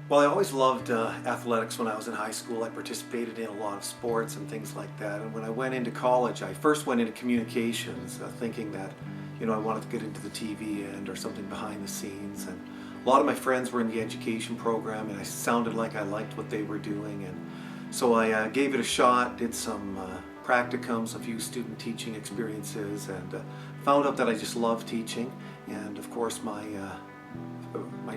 Well, I always loved athletics when I was in high school. I participated in a lot of sports and things like that. And when I went into college, I first went into communications, thinking that, I wanted to get into the TV end or something behind the scenes. And a lot of my friends were in the education program, and I sounded like I liked what they were doing. And so I gave it a shot, did some practicums, a few student teaching experiences, and found out that I just love teaching. And of course, my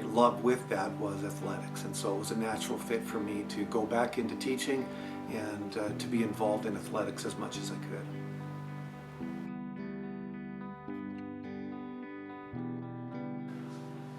love with that was athletics, and so it was a natural fit for me to go back into teaching and to be involved in athletics as much as I could.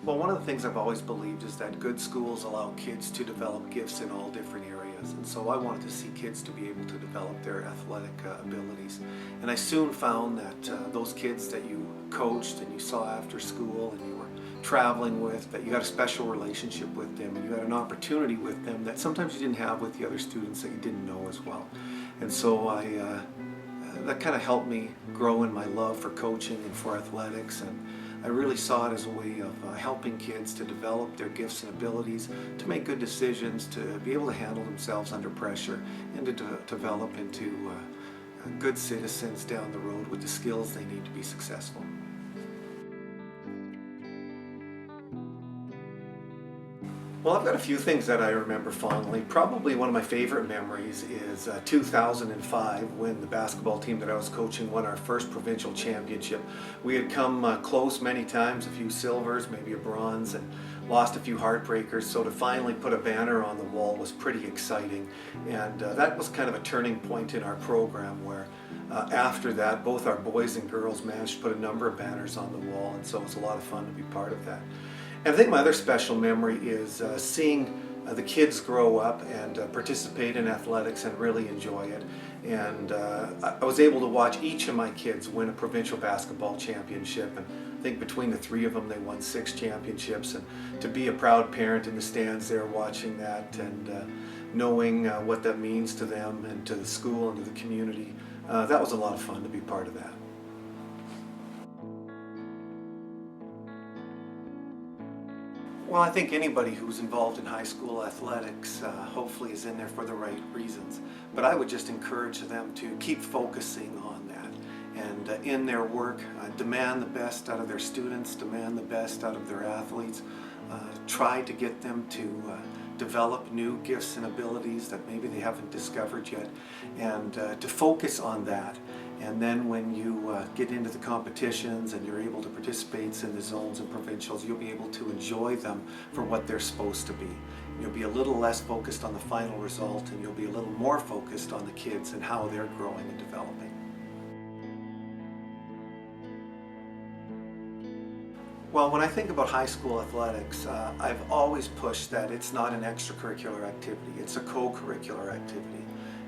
Well, one of the things I've always believed is that good schools allow kids to develop gifts in all different areas, and so I wanted to see kids to be able to develop their athletic abilities. And I soon found that those kids that you coached and you saw after school and you were traveling with, that you had a special relationship with them and you had an opportunity with them that sometimes you didn't have with the other students that you didn't know as well. And so that kind of helped me grow in my love for coaching and for athletics, and I really saw it as a way of helping kids to develop their gifts and abilities, to make good decisions, to be able to handle themselves under pressure, and to develop into good citizens down the road with the skills they need to be successful. Well, I've got a few things that I remember fondly. Probably one of my favorite memories is 2005, when the basketball team that I was coaching won our first provincial championship. We had come close many times, a few silvers, maybe a bronze, and lost a few heartbreakers. So to finally put a banner on the wall was pretty exciting. And that was kind of a turning point in our program where after that, both our boys and girls managed to put a number of banners on the wall, and so it was a lot of fun to be part of that. And I think my other special memory is seeing the kids grow up and participate in athletics and really enjoy it. And I was able to watch each of my kids win a provincial basketball championship, and I think between the three of them they won 6 championships. And to be a proud parent in the stands there watching that and knowing what that means to them and to the school and to the community, that was a lot of fun to be part of that. Well, I think anybody who's involved in high school athletics hopefully is in there for the right reasons. But I would just encourage them to keep focusing on that and in their work demand the best out of their students, demand the best out of their athletes, try to get them to develop new gifts and abilities that maybe they haven't discovered yet, and to focus on that. And then when you get into the competitions and you're able to participate in the zones and provincials, you'll be able to enjoy them for what they're supposed to be. You'll be a little less focused on the final result, and you'll be a little more focused on the kids and how they're growing and developing. Well, when I think about high school athletics, I've always pushed that it's not an extracurricular activity, it's a co-curricular activity.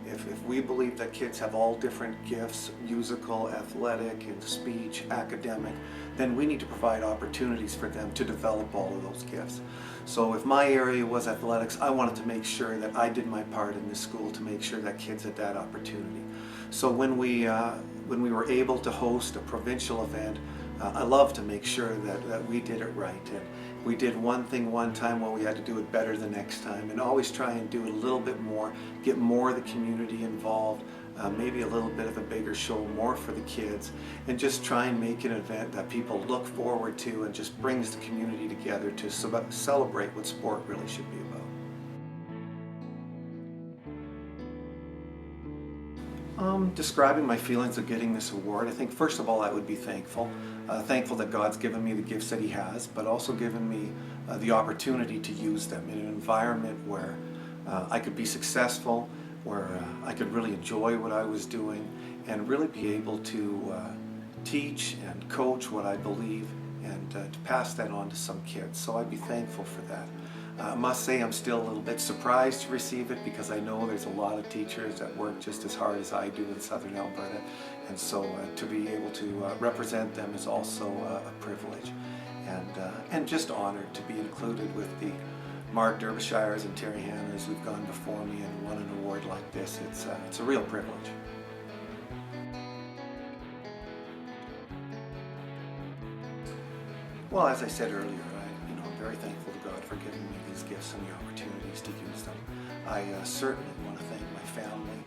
If we believe that kids have all different gifts, musical, athletic, and speech, academic, then we need to provide opportunities for them to develop all of those gifts. So if my area was athletics, I wanted to make sure that I did my part in the school to make sure that kids had that opportunity. So when we were able to host a provincial event, I love to make sure that we did it right. And we did one thing one time, well, we had to do it better the next time, and always try and do it a little bit more, get more of the community involved, maybe a little bit of a bigger show, more for the kids, and just try and make an event that people look forward to and just brings the community together to celebrate what sport really should be about. Describing my feelings of getting this award, I think first of all I would be thankful. Thankful that God's given me the gifts that He has, but also given me the opportunity to use them in an environment where I could be successful, where I could really enjoy what I was doing, and really be able to teach and coach what I believe, and to pass that on to some kids. So I'd be thankful for that. I must say I'm still a little bit surprised to receive it, because I know there's a lot of teachers that work just as hard as I do in Southern Alberta, and so to be able to represent them is also a privilege, and just honored to be included with the Mark Derbyshires and Terry Hannahs who've gone before me and won an award like this. It's a real privilege. Well, as I said earlier, very thankful to God for giving me these gifts and the opportunities to use them. I certainly want to thank my family,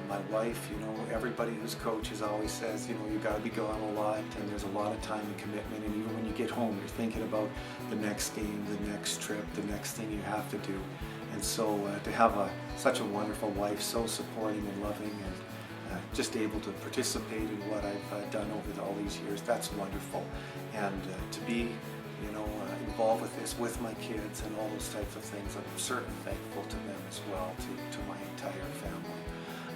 my wife. Everybody who's coaches always says, you got to be gone a lot, and there's a lot of time and commitment, and even when you get home, you're thinking about the next game, the next trip, the next thing you have to do. And so to have such a wonderful wife, so supporting and loving, and just able to participate in what I've done over all these years, that's wonderful. And to be involved with this with my kids and all those types of things, I'm certainly thankful to them as well, to my entire family.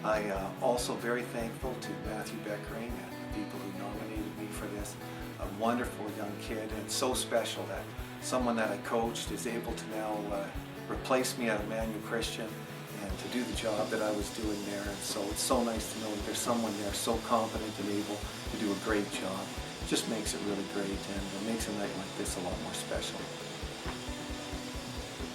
I also very thankful to Matthew Beckering and the people who nominated me for this. A wonderful young kid, and so special that someone that I coached is able to now replace me at Emmanuel Christian and to do the job that I was doing there. And so it's so nice to know that there's someone there so competent and able to do a great job. It just makes it really great, and it makes a night like this a lot more special.